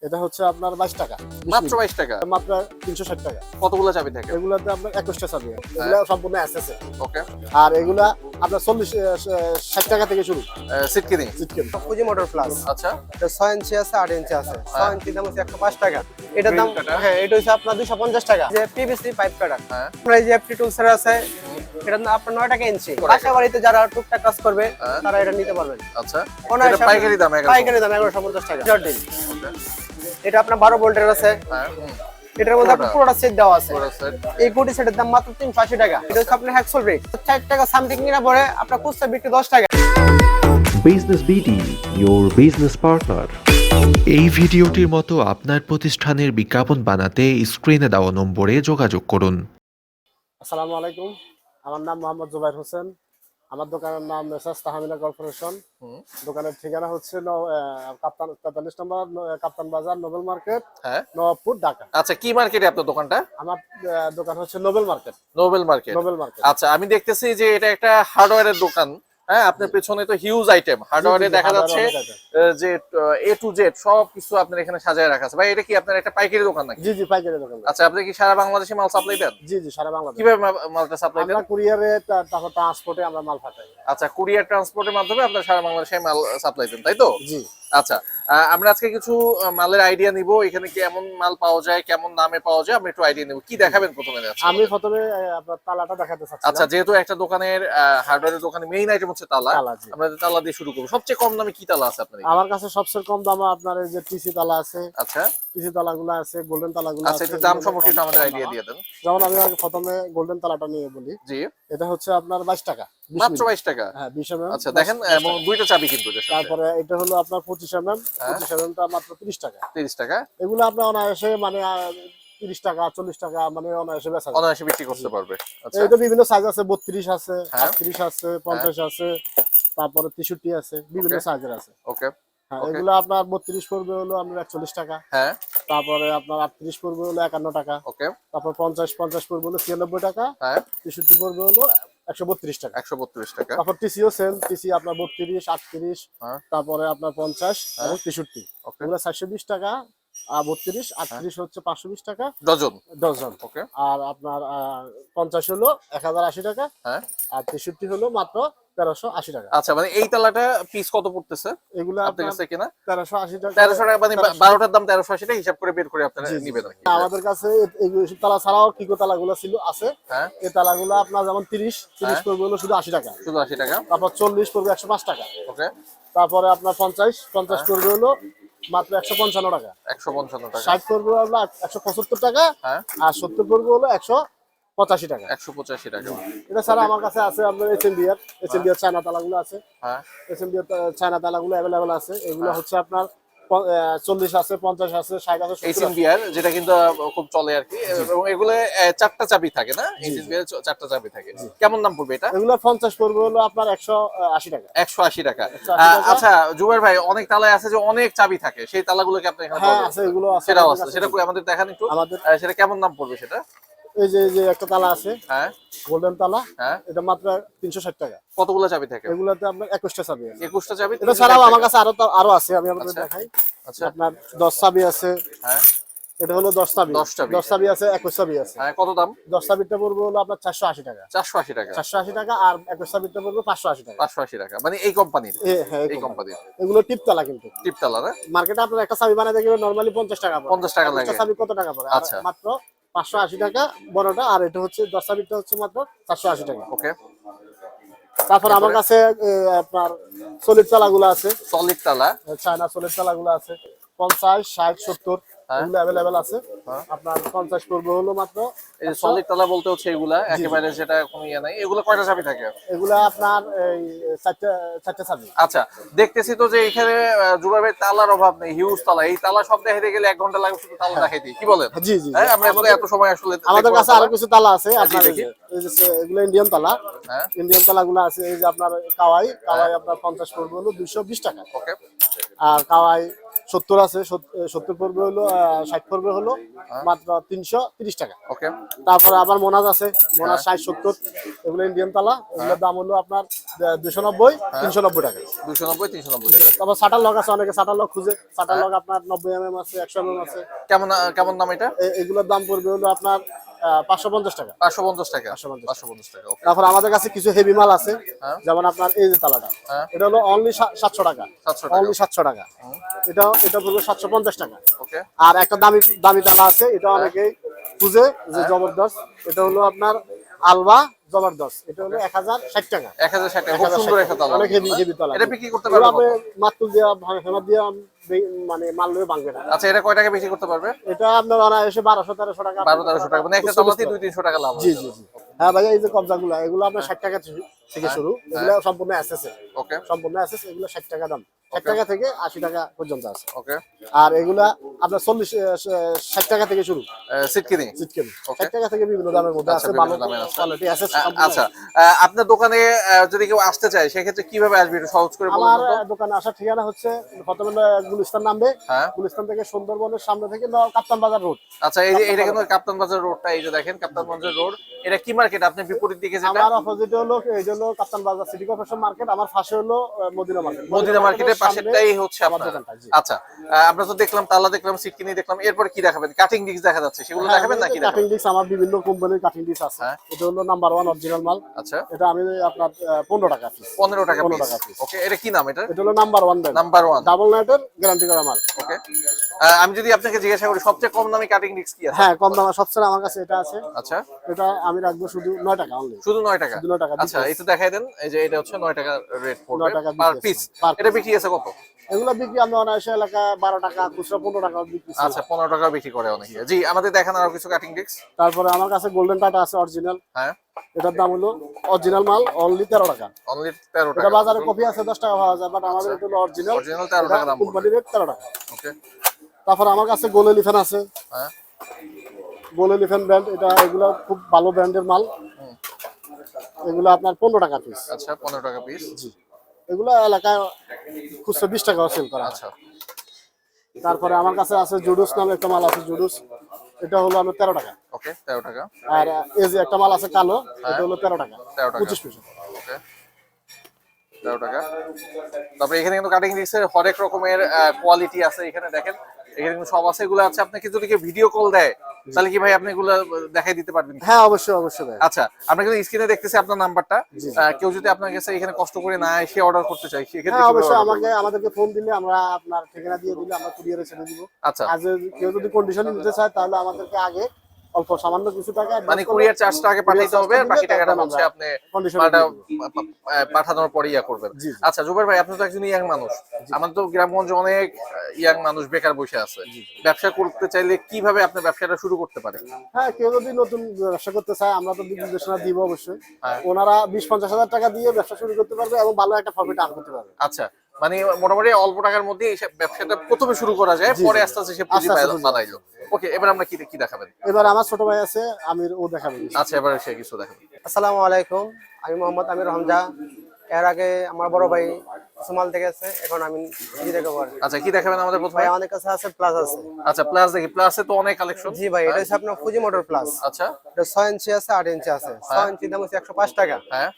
এটা হচ্ছে আপনার 22 টাকা, মাত্র 22 টাকা, মাত্র 360 টাকা। কতগুলো চাবি থাকে? এগুলাতে আপনার 21টা চাবি, এগুলা সম্পূর্ণ এসএসএ। ওকে, আর এগুলা আপনার 60 টাকা থেকে শুরু। সিটকিনি, ফুজি মোটর প্লাস। আচ্ছা, এটা 6 ইঞ্চি আছে, 8 ইঞ্চি আছে। 6 ইঞ্চি দাম হচ্ছে 105 টাকা। এটার দাম হ্যাঁ, এটা হচ্ছে আপনার 250 টাকা। যে পিভিসি পাইপ কাটার, হ্যাঁ, আপনার এই যে এফটি টুলসের আছে, এটা দাম আপনার 9 টাকা ইঞ্চি। বাসা বাড়িতে যারা টুকটাক কাজ করবে তারা এটা নিতে পারবেন। আচ্ছা, অনায়াসে এটা পাইকারি দাম 1100, পাইকারি দাম 1150 টাকা। জর্ডিন, ওকে, এটা আপনার 12 ভোল্টের আছে। হ্যাঁ, এটার মধ্যে আপনার পুরোটা সেট দেওয়া আছে। পুরো সেট, এই পুটি সেটের দাম মাত্র 380 টাকা। এটা হচ্ছে আপনার হ্যাকসল ব্রেক, 60 টাকা সামথিং কিনা পরে আপনার খুচরা বিক্রি 10 টাকা। Business BD, your business partner. এই ভিডিওটির মতো আপনার প্রতিষ্ঠানের বিজ্ঞাপন বানাতে স্ক্রিনে দেওয়া নম্বরে যোগাযোগ করুন। আসসালামু আলাইকুম, আমার নাম মোহাম্মদ জুবাইর হোসেন। আমার দোকানের নাম মেসার্স তাহমিনা কর্পোরেশন। দোকানের ঠিকানা হচ্ছে কাপ্তান 43 নম্বর কাপ্তান বাজার, নোবেল মার্কেট, হ্যাঁ, নবাবপুর, ঢাকা। আচ্ছা, কি মার্কেটে আপনার দোকানটা? আমার দোকান হচ্ছে Nobel market. Nobel market, Nobel market. আচ্ছা, আমি দেখতেছি যে এটা একটা হার্ডওয়্যারের দোকান। হ্যাঁ, আপনার পেছনে তো হিউজ আইটেম হার্ডওয়্যারে দেখা যাচ্ছে, যে এ টু জেড সব কিছু আপনার এখানে সাজায় রাখা আছে। ভাই, এটা কি আপনার একটা পাইকারি দোকান নাকি? জি জি, পাইকারি দোকান। আচ্ছা, আপনি কি সারা বাংলাদেশে মাল সাপ্লাই দেন? জি জি, সারা বাংলাদেশ। কিভাবে মালটা সাপ্লাই দেন? আমরা কুরিয়ারে, তারপর ট্রান্সপোর্টে আমরা মাল পাঠাই। আচ্ছা, কুরিয়ার ট্রান্সপোর্টের মাধ্যমে আপনার সারা বাংলাদেশে মাল সাপ্লাই দেন, তাই তো? জি। আচ্ছা, আমরা আজকে কিছু মালের আইডিয়া নিব। এখানে কেমন মাল পাওয়া যায়, কেমন দামে পাওয়া যায়, আমরা একটু আইডিয়া নিব। কি দেখাবেন প্রথমে? আমি প্রথমে আপনার তালাটা দেখাতে চাচ্ছি। আচ্ছা, যেহেতু একটা দোকানের হার্ডওয়্যারের দোকানে মেইন আইটেম হচ্ছে তালা, আমরা তালা দিয়ে শুরু করব। সবচেয়ে কম দামে কি তালা আছে আপনার? আমার কাছে সবচেয়ে কম দামে আপনার এই যে টিসি তালা আছে। আচ্ছা, টিসি তালাগুলো আছে, গোল্ডেন তালাগুলো আচ্ছা, আছে। একটু দাম সম্পর্কে একটু আমাদের আইডিয়া দিয়ে দেন। যেমন আমি আগে প্রথমে গোল্ডেন তালাটা নিয়ে বলি। জি, এটা হচ্ছে আপনার 22 টাকা, মাত্র 22 টাকা। হ্যাঁ, 20 mm। আচ্ছা, দেখেন, এবং দুইটা চাবি কিন্তু এটার সাথে। তারপরে এটা হলো আপনার 25 mm। 25 mm টা মাত্র 30 টাকা। 30 টাকা। এগুলো আপনার অনায়াসে মানে 30 টাকা 40 টাকা মানে অনায়াসে বেচা যায়। অনায়াসে বিক্রি করতে পারবে। আচ্ছা, এটা বিভিন্ন সাইজ আছে, 32 আছে, হ্যাঁ, 38 আছে, 50 আছে, তারপরে 63 আছে, বিভিন্ন সাইজের আছে। ওকে, হ্যাঁ, ওকে। এগুলো আপনার 32 পড়বে হলো আপনার 41 টাকা। হ্যাঁ, তারপরে আপনার 38 পড়বে হলো 51 টাকা। ওকে, তারপর 50 পড়বে হলো 96 টাকা। হ্যাঁ, 63 পড়বে হলো 132 টাকা। 132 টাকা। তারপর টিসিও সেম, টিসি আপনার 32, 38, হ্যাঁ, তারপরে আপনার 50 এবং 63। ওকে, এগুলো 420 টাকা। আর 32, 38 হচ্ছে 520 টাকা ডজন। ডজন। ওকে, আর আপনার 50 হলো 1080 টাকা। হ্যাঁ, আর 63 হলো মাত্র 1380 টাকা। আচ্ছা, মানে এই তালাটা পিস কত পড়তেছে এগুলো আপনার কাছে কিনা? 1380 টাকা। 1300 টাকা, মানে 12টার দাম 1380 টাকা হিসাব করে বের করে আপনারা নিবেন আর কি। আমাদের কাছে এই তালা ছাড়াও কিকো তালাগুলো ছিল আছে। হ্যাঁ, এই তালাগুলো আপনার যেমন 30 পড়বে হলো শুধু 80 টাকা। শুধু 80 টাকা। তারপর 40 পড়বে 105 টাকা। ওকে, তারপরে আপনার 50 পড়বে হলো মাত্র 155 টাকা। 155 টাকা। 60 পড়বে হলো 175 টাকা। হ্যাঁ, আর 70 পড়বে হলো 185 টাকা। 185 টাকা। এটা ছাড়া আমার কাছে আছে আপনার এসএমবিআর চায়না তালাগুলো আছে। হ্যাঁ, এসএমবিআর চায়না তালাগুলো অ্যাভেলেবল আছে। এগুলো হচ্ছে আপনার 40 আছে, 50 আছে, 60 আছে, 70 আছে। এইচএনবিআর, যেটা কিন্তু খুব চলে আর কি, এবং এগুলো 4টা চাবি থাকে না? এইচএনবিআর 4টা চাবি থাকে। কেমন দাম পড়বে এটা? এগুলো 50 পড়বে হলো আপনার 180 টাকা। 180 টাকা। 180 টাকা। আচ্ছা, জুবাইর ভাই, অনেক তালায় আছে যে অনেক চাবি থাকে, সেই তালাগুলো কি আপনি এখানে হ্যাঁ পাবেন? আছে, এগুলো আছে। সেটাও আছে, সেটা কই আমাদের দেখান একটু। আমাদের সেটা কেমন দাম পড়বে সেটা? এই যে একটা তালা আছে, হ্যাঁ, গোল্ডেন তালা। হ্যাঁ, এটা মাত্র 360 টাকা। কতগুলো চাবি থাকে? এগুলোতে আপনার 21টা চাবি আছে। 21টা চাবি। এটা ছাড়াও আমার কাছে আরো আছে, আমি আপনাদের আচ্ছা। দেখাই। আচ্ছা, আপনার 10 চাবি আছে। হ্যাঁ, এটা হলো 10 চাবি। 10 চাবি। 10 চাবি আছে, 21 চাবি আছে। হ্যাঁ, কত দাম? 10 চাবিটা পড়বে হলো আপনার 480 টাকা। 480 টাকা। 480 টাকা। আর 21 চাবিটা পড়বে 580 টাকা। 580 টাকা, মানে এই কোম্পানির? হ্যাঁ, এই কোম্পানির এগুলো টিপ তালা কিন্তু। টিপতালা না? মার্কেটে আপনার একটা চাবি বানাতে গেলে নরমালি 50 টাকা পড়ে। 50 টাকা লাগে। একটা চাবি কত টাকা পড়ে? আর আচ্ছা। মাত্র 580 টাকা বড়টা। আর এটা হচ্ছে 10 চাবিটা হচ্ছে মাত্র 480 টাকা। ওকে। তারপর আমার কাছে আপনার সলিড তালাগুলো আছে, সলিড তালা। চায়না সলিড তালাগুলো আছে। 50, 60, 70 এগুলো অ্যাভেলেবেল আছে। আপনার 50 পড়বে হলো মাত্র। এই যে সলিড তালা বলতে হচ্ছে এগুলা একেবারে যেটা কোনো ইয়ে নাই, এগুলো কয়টা চাবি থাকে? এগুলো আপনার এই চারটে চাবি। আচ্ছা, দেখতেছি তো যে এখানে জুবাইর ভাই তালার অভাব নেই, হিউজ তালা। এই তালা সব দেখাইতে গেলে 1 ঘন্টা লাগবে শুধু তালা দেখাইতে, কি বলেন? জি জি। হ্যাঁ, আমরা আসলে এত সময় আসলে আমাদের কাছে আরো কিছু তালা আছে আপনার। দেখি। এই যে এগুলো ইন্ডিয়ান তালা। হ্যাঁ, ইন্ডিয়ান তালাগুলো আছে। এই যে আপনার কাওয়াই আপনার 50 পড়বে হলো 220 টাকা। ওকে, আর কাওয়াই 70 আছে, 70 পড়বে হলো 60 পড়বে হলো মাত্র 330 টাকা। ওকে, তারপরে আবার মোনাজ আছে, মোনাজ 60 70, এগুলো ইন্ডিয়ান তালা, এগুলোর দাম হলো আপনার 290 390 টাকা। 290 390 টাকা। তারপর শাটার লক আছে, অনেকে শাটার লক খুঁজে, শাটার লক আপনার 90 mm আছে, 100 mm আছে। কেমন দাম এটা? এগুলোর দাম পড়বে হলো আপনার 550 টাকা। 550 টাকা। 550 টাকা। ওকে, তারপর আমাদের কাছে কিছু হেভি মাল আছে, হ্যাঁ। যেমন আপনার এই যে তালাটা, হ্যাঁ। এটা হলো অনলি 700 টাকা। 700 টাকা। অনলি 700 টাকা। এটা পড়বে 750 টাকা। ওকে, আর একটা দামি তালা আছে, এটা অনেকেই খুঁজে যে জবরদস্ত, এটা হলো আপনার আলবা জবরদস্ত, এটা হলো 1060 টাকা। 1060 টাকা। খুব সুন্দর একটা তালা। অনেক হেভি তালা। এটা বিক্রি করতে পারবে কত? মাত্র দিয়া হেমাত দিয়া মানে মাল লয়ে ভাঙবে না। আচ্ছা, এটা কয় টাকা বিক্রি করতে পারবে? এটা আপনার এসে 1200-1300 টাকা। 1200-1300 টাকা, মানে একটা তালাতেই 200-300 টাকা লাভ। জি। হ্যাঁ ভাইয়া, এই যে কবজাগুলো, এগুলো আপনার 60 টাকা থেকে শুরু, এগুলো সম্পূর্ণ এসএস এর। ওকে, সম্পূর্ণ এসএস, এগুলো 60 টাকা দাম, 60 টাকা থেকে 80 টাকা পর্যন্ত আছে। ওকে। আর এগুলা আপনার 60 টাকা থেকে শুরু। সিটকিনি। সিটকেন Okay. 60 টাকা থেকে বিভিন্ন দামের মধ্যে আচ্ছা, আছে, বিভিন্ন ভালো দামের আছে। Quality SS. আচ্ছা, আপনার দোকানে যদি কেউ আসতে চায় সেক্ষেত্রে কিভাবে আসবে একটু সহজ করে বলুন আমার তো। দোকানে আসার ঠিকানা হচ্ছে প্রথমে গুলিস্তান নামবে, হ্যাঁ। গুলিস্তান থেকে সুন্দরবনের সামনে থেকে কাপ্তান বাজার রোড। আচ্ছা, এই যে এটা কিন্তু কাপ্তান বাজার রোডটা, এই যে দেখেন কাপ্তান বাজার রোড, এটা কি মার্কেট? আপনি বিপরীত দিকে যেটা, আমার অপোজিটে হলো এই জন্য কাপ্তান বাজার সিটি কর্পোরেশন মার্কেট, আমার পাশে হলো মদিনা মার্কেট। মদিনা মার্কেটের পাশেরটাই হচ্ছে আমার আপনার দোকানটা। জি। আচ্ছা, আমরা তো দেখলাম তালা, দেখলাম সিটকিনি, দেখলাম, এরপর কি দেখাবেন? কাটিং ডিস্ক দেখা যাচ্ছে, সেগুলো দেখাবেন নাকি? কাটিং ডিস্ক আমার বিভিন্ন কোম্পানির কাটিং ডিস্ক আছে। হ্যাঁ। এটা হলো নাম্বার 1 অরিজিনাল মাল। আচ্ছা, এটা আমি আপনার 15 টাকা পিস। 15 টাকা 15 পিস। টাকা পিস। ওকে, এটা কি নাম এটা? এটা হলো নাম্বার 1 ব্র্যান্ড, নাম্বার 1। ডাবল নাইটের গ্যারান্টি করা মাল। ওকে, আমি যদি আপনাকে জিজ্ঞাসা করি সবচেয়ে কম দামি কাটিং ডিস্ক কি আছে? হ্যাঁ, কম দামে সবচেয়ে আমার কাছে এটা আছে। আচ্ছা, এটা আমি রাখবো শুধু 9 টাকা অনলি। শুধু 9 টাকা। শুধু 9 টাকা। আচ্ছা, এই তো দেখাই দেন, এই যে এটা হচ্ছে 9 টাকা রেট পড়বে 9 টাকা পার বিক্রি পিস। আছে, per এটা বিক্রি আছে কত? এগুলো বিক্রি আমরা অনায়াসে এলাকা 12 টাকা, খুচরা 15 টাকা বিক্রি। আচ্ছা, 15 টাকা বিক্রি করে অনেকে। জি, আমাদের দেখান আরো কিছু কাটিং ডিস্ক। তারপরে আমার কাছে গোল্ডেন টাটা আছে অরিজিনাল। হ্যাঁ, এটার দাম হলো অরিজিনাল মাল অনলি 13 টাকা। অনলি 13 এটা টাকা। বাজারে কপি আছে 10 টাকা পাওয়া যায়, বাট আমাদের এটা হলো অরিজিনাল। অরিজিনাল 13 টাকা দাম কোম্পানি রেট 13 টাকা। ওকে, তারপর আমার কাছে গোল এলিফ্যান্ট আছে। হ্যাঁ, গোল এলিফ্যান্ট ব্র্যান্ড, এগুলো খুব ভালো ব্র্যান্ডের মাল। এগুলো আপনার 15 টাকা পিস। আচ্ছা, 15 টাকা পিস। জি, এগুলো এলাকায় খুচরা 20 টাকা সেল করা হয়। আচ্ছা, তারপরে আমার কাছে আছে জুডুস নামে একটা মাল আছে, জুডুস, এটা হলো আপনার 13 টাকা। ওকে, 13 টাকা। আর এই যে একটা মাল আছে কালো, এটা হলো 13 টাকা, 13 টাকা। 25 পিস। ওকে, 13 টাকা। তারপরে এখানে কিন্তু কাটিং ডিস্কের হরেক রকমের কোয়ালিটি আছে, এখানে দেখেন, এখানে কিন্তু সব আছে। এগুলো আছে, আপনাকে যদি কেউ ভিডিও কল দেয় তাহলে কি ভাই আপনি এগুলো দেখাই দিতে পারবেন? হ্যাঁ, অবশ্যই ভাই। আচ্ছা, আমরা কিন্তু স্ক্রিনে দেখতেছি আপনার নাম্বারটা। কেউ যদি আপনার কাছে এখানে কষ্ট করে না এসে অর্ডার করতে চায় সেক্ষেত্রে হ্যাঁ, কিভাবে অবশ্যই order করবে? আমাদেরকে ফোন দিলে আমরা আপনার ঠিকানা দিয়ে দিলে আমরা কুরিয়ারে ছেড়ে দিব। আচ্ছা, আর কেউ যদি কন্ডিশনে নিতে চায় তাহলে আমাদেরকে আগে অল্প সামান্য কিছু টাকা মানে কুরিয়ার চার্জটা আগে পাঠাইতে হবে, আর বাকি টাকাটা হচ্ছে আপনি মালটা পাঠানোর পরে ইয়া করবেন। জি। আচ্ছা, জুবাইর ভাই, আপনি তো একজন ইয়াং মানুষ। আমাদের তো গ্রামগঞ্জে অনেক ইয়াং মানুষ বেকার বসে আছে। ব্যবসা করতে চাইলে কিভাবে আপনি ব্যবসাটা শুরু করতে পারেন? হ্যাঁ, কেউ যদি নতুন ব্যবসা করতে চায় আমরা তো দিক নির্দেশনা দিব অবশ্যই। হ্যাঁ। ওনারা 20-50 হাজার টাকা দিয়ে ব্যবসা শুরু করতে পারবে এবং ভালো একটা প্রফিট আর্ন করতে পারবে। আচ্ছা, মানে মোটামুটি অল্প টাকার মধ্যে এই ব্যবসাটা প্রথমে শুরু করা যায়, জি, পরে জি। আস্তে আস্তে সে পুঁজি আস্তে আস্তে বানাইলো। ওকে, এবার আমরা কি দেখাবেন? এবার আমার ছোট ভাই আছে আমির, ও দেখাবে। আচ্ছা, এবার সে কিছু দেখাবেন। আসসালামু আলাইকুম, আমি মোহাম্মদ আমির হামজা। এর আগে আমার বড় ভাই সুমাল থেকে আছে, এখন আমি নিজে থেকে বলি। আচ্ছা, কি দেখাবেন আমাদের প্রথমে? ভাই আমাদের কাছে আছে প্লাস আছে। আচ্ছা, প্লাস দেখি। প্লাসে তো অনেক কালেকশন। জি ভাই, এটা হচ্ছে আপনার ফুজি মোটর প্লাস। আচ্ছা, এটা 6 ইঞ্চি আছে, 8 ইঞ্চি আছে। 6 ইঞ্চির দাম হচ্ছে 105 টাকা, হ্যাঁ,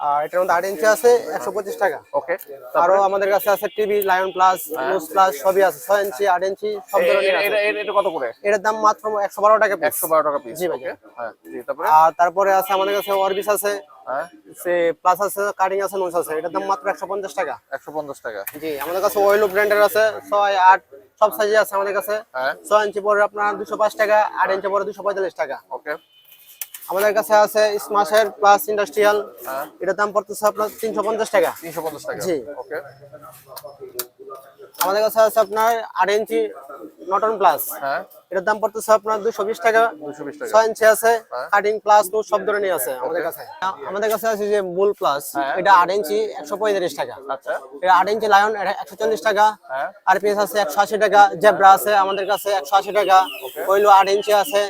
আর এটার মধ্যে 8 ইঞ্চি আছে 125 টাকা। ওকে। আরো আমাদের কাছে আছে TV lion pliers, loose pliers সবই আছে। 6 ইঞ্চি 8 ইঞ্চি সব ধরনের আছে। এটা কত করে? এটার দাম মাত্র 112 টাকা পিস। 112 টাকা পিস। জি ভাই। ওকে, হ্যাঁ, জি। তারপরে আর তারপরে আছে আমাদের কাছে অরবিস আছে, হ্যাঁ, সে প্লাস আছে, কাটিং আছে, নোজ আছে। এটার দাম মাত্র 150 টাকা। 150 টাকা। জি, আমাদের কাছে ওয়েলো ব্র্যান্ডের আছে 6, 8 সব সাইজে আছে আমাদের কাছে। হ্যাঁ, 6 ইঞ্চি পরে আপনার 205 টাকা, 8 ইঞ্চি পরে 245 টাকা। ওকে, আমাদের কাছে আছে স্মাশের প্লাস ইন্ডাস্ট্রিয়াল, হ্যাঁ, এটার দাম পড়তেছে আপনার 350 টাকা। 350 টাকা। জি। ওকে, আমাদের কাছে আছে আপনার 8 ইঞ্চি নটন প্লাস, হ্যাঁ, এটার দাম পড়তেছে আপনার 220 টাকা। 220 টাকা। 6 ইঞ্চি আছে, হ্যাঁ। কাটিং প্লাস নো সব ধরনের আছে আমাদের কাছে। আমাদের কাছে আছে যে বুল প্লাস, হ্যাঁ। এটা 8 ইঞ্চি 135 টাকা। আচ্ছা, এটা 8 ইঞ্চি লায়ন, এটা 140 টাকা। হ্যাঁ, আরপিএস আছে 180 টাকা। জেব্রা আছে আমাদের কাছে 180 টাকা। ওইলো 8 ইঞ্চি আছে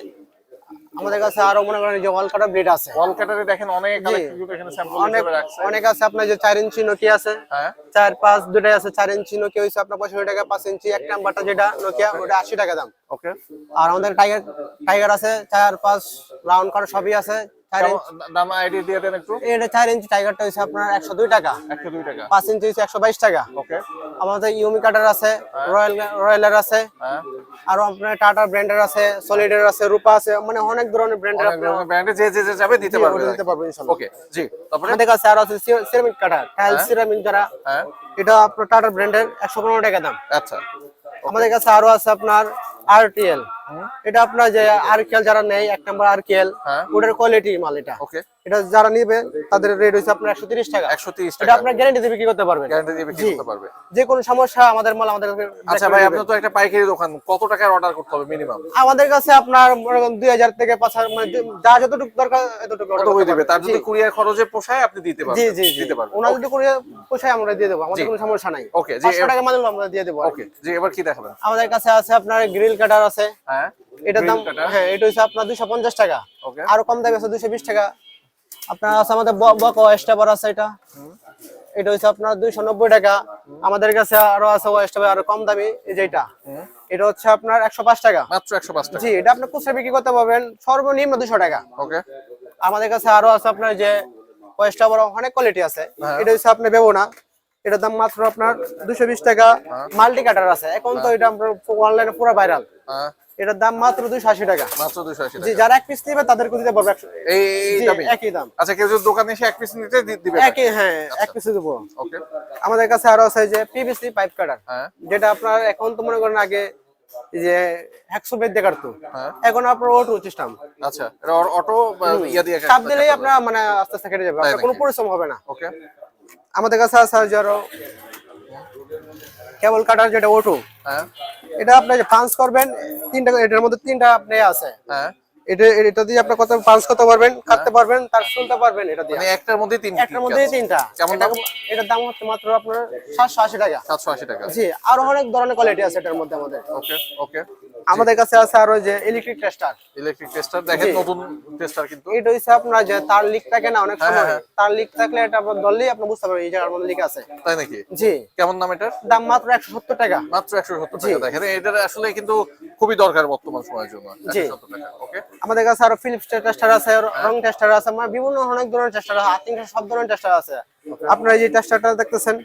আমাদের কাছে আরো মনে করেন যে ওয়াল কাটার ব্লেড আছে, ওয়াল কাটারে দেখেন অনেক কালেকশন কিন্তু এখানে স্যাম্পল অনেক হিসেবে রাখছে। অনেক আছে। আপনার যে 4 ইঞ্চি নোকিয়া আছে, হ্যাঁ 4 5 দুটাই আছে। 4 ইঞ্চি নোকিয়া হইছে আপনার 65 টাকা, 5 ইঞ্চি এক নাম্বারটা যেটা নোকিয়া ওটা 80 টাকা দাম। ওকে। আর আমাদের টাইগার আছে 4 5 রাউন্ড কাট সবই আছে। 4 ইঞ্চি দাম আইডিয়া দিয়ে দেন একটু। এটা 4 ইঞ্চি টাইগারটা হইছে আপনার 102 টাকা, 102 টাকা। 5 ইঞ্চি হইছে 122 টাকা। ওকে। আমাদের ইউমি কাটার আছে, রয়্যালের আছে, হ্যাঁ আর আপনার টাটা ব্র্যান্ডের আছে, সলিডের আছে, রূপা আছে, মানে অনেক ধরনের ব্র্যান্ডের অনেক ধরনের ব্র্যান্ডে যে যে যে যাবে দিতে পারবে। দিতে পারবেন ইনশাআল্লাহ। ওকে জি। তারপরে আমাদের কাছে আরো আছে সিরামিক কাটার, টাইল সিরামিক যারা, হ্যাঁ এটা আপনার টাটা ব্র্যান্ডের 115 টাকা দাম। আচ্ছা আমাদের কাছে আরো আছে আপনার আরটিএল, এটা আপনার যে আরকেএল যারা নেয় 1 নাম্বার আরকেএল, হ্যাঁ। ওটার কোয়ালিটি মাল এটা। ওকে। এটা যারা নিবে তাদের রেট হইছে আপনার 130 টাকা। 130 এটা টাকা আপনার গ্যারান্টি দিয়ে বিক্রি করতে পারবেন, গ্যারান্টি দিয়ে বিক্রি জি। করতে পারবে। যে কোনো সমস্যা আমাদের মাল আমাদের কাছে আচ্ছা ভাই, আপনার তো একটা পাইকারি দোকান, কত টাকার অর্ডার করতে হবে মিনিমাম? আমাদের কাছে আপনার মনে করেন 2000 থেকে 5000, মানে যা যতটুকু দরকার এতটুকু order কত করে করতে দিবে? পারবেন। তার যদি জি। কুরিয়ার খরচে পোষায় আপনি দিতে পারবেন। জি জি জি, দিতে পারবেন। ওনার যদি করে পোষায় আমরা দিয়ে দেবো, আমাদের কোনো সমস্যা নাই। ওকে জি। 500 টাকা মাল আমরা দিয়ে দেবো। ওকে জি, এবার কি দেখাবেন? আমাদের কাছে আছে আপনার গ্রিল কাটার আছে, হ্যাঁ এটার দাম, Grill cutter। হ্যাঁ এটা হচ্ছে আপনার 250 টাকা। ওকে। আরো কম দামে আছে 220 টাকা। আপনার আছে আমাদের বকো স্টাবার আছে, এটা হচ্ছে আপনার 290 টাকা। আমাদের কাছে আরো আছে স্টাবার আরো কম দামি, এই যে এটা হচ্ছে আপনার 105 টাকা। মাত্র 105 টাকা। জি, এটা আপনি খুচরা বিক্রি করতে পারবেন সর্বনিম্ন 200 টাকা। ওকে। আমাদের কাছে আরো আছে আপনার যে স্টাবার, অনেক কোয়ালিটি আছে। হ্যাঁ। এটা হচ্ছে আপনি বেবো না, এটার দাম মাত্র আপনার 220 টাকা। মাল্টি কাটার আছে, এখন তো এটা আপনার অনলাইনে পুরো ভাইরাল, হ্যাঁ এটার দাম মাত্র 280 টাকা। মাত্র 280 জি, টাকা। যারা এক পিস নেবে তাদেরকে দিতে পারবে 100। এই জি, দামই? একই দাম। আচ্ছা, কেউ যদি দোকানে এসে এক পিস নিতে দিবে? একই, হ্যাঁ এক পিস দেবো। ওকে। আমাদের কাছে আরো আছে যে পিভিসি পাইপ কাটার, হ্যাঁ যেটা আপনার এখন তো মনে করেন আগে যে 100 বেদ দিয়ে কাটতো, হ্যাঁ। এখন আপনার অটো সিস্টেম, আচ্ছা, এটা অটো ইয়া দিয়ে চাপ দিলেই আপনার মানে আস্তে আস্তে কেটে যাবে, তাই আপনার কোনো নাকি? পরিশ্রম হবে না। ওকে। আমাদের কাছে আছে যে আরো কেবল কাটার, যেটা অটো, হ্যাঁ এটা আপনি যে পাঞ্চ করবেন 3টা, এটার মধ্যে 3টা আপনি আছে, হ্যাঁ। এটা দিয়ে আপনি কত পাঞ্চ করতে পারবেন, কাটতে পারবেন, তার শুনতে পারবেন, এটা দিয়ে মানে একটার মধ্যে তিনটা? একটার মধ্যে 3টা। কেমন দাম? এটার দাম হচ্ছে মাত্র আপনার 780 টাকা। 780 টাকা। জি, আরো অনেক ধরনের কোয়ালিটি আছে এটার মধ্যে আমাদের। ওকে ওকে। আমাদের কাছে আছে আরো যে ইলেকট্রিক টেস্টার, ইলেকট্রিক টেস্টার দেখেন, জি। নতুন টেস্টার কিন্তু। এটা হচ্ছে আপনার যে তার লিক থাকে না অনেক হ্যাঁ, সময়, হ্যাঁ। তার লিক থাকলে এটা আপনার ধরলেই আপনি বুঝতে পারবেন এই জায়গার মধ্যে লিক আছে। তাই নাকি? জি, কেমন দাম এটার? দাম মাত্র 170 টাকা। মাত্র 170 জি। টাকা। দেখেন এটা আসলে কিন্তু খুবই দরকার বর্তমান সময়ের জন্য। জি। 170 টাকা। ওকে। আমাদের কাছে আরো ফিলিপস টেস্টার আছে, রং টেস্টার আছে, মানে বিভিন্ন অনেক ধরনের টেস্টার আছে, আর্থিং সব ধরনের টেস্টার আছে। আপনার এই যে টেস্টারটা দেখতেছেন,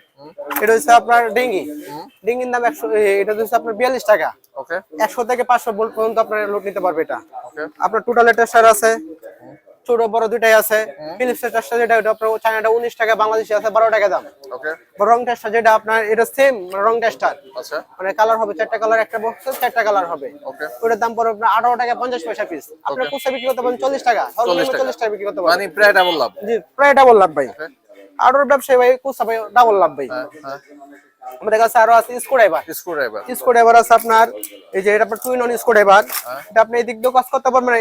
এটা হচ্ছে আপনার ডিঙ্গির দাম 100, এটা হচ্ছে আপনার 42 টাকা। ওকে 100 থেকে 500 ভোল্ট পর্যন্ত আপনার লোড নিতে পারবে এটা। ওকে। আপনার টোটাল টেস্টার আছে, ছোট বড় দুটাই আছে। ফিলিপস টেস্টার যেটা, এটা আপনার চায়নাটা 19 টাকা, বাংলাদেশে আছে 12 টাকা দাম। ওকে। রং টেস্টার যেটা আপনার, এটা সেম রং টেস্টার, আচ্ছা মানে কালার হবে 4টা কালার, একটা বক্সে 4টা কালার হবে। ওকে। ওটার দাম পড়বে আপনার 18 টাকা 50 পয়সা পিস। আপনি Okay. খুচরা বিক্রি করতে পারেন 40 টাকা, সর্বনিম্ন 40 টাকা বিক্রি করতে পারবেন। মানে প্রায় ডাবল লাভ। জি, প্রায় ডাবল লাভ ভাই। আরো ব্যবসায়ী ভাই খুচরা ভাই ডাবল লাভ ভাই। হ্যাঁ হ্যাঁ। আমাদের কাছে আরো আছে স্ক্রুড্রাইভার। স্ক্রুড্রাইভার। স্ক্রুড্রাইভার আছে আপনার, এই যে এটা আপনার টুইন অন স্ক্রুড্রাইভার, এটা আপনি এদিক দিয়ে কাজ করতে পারবেন,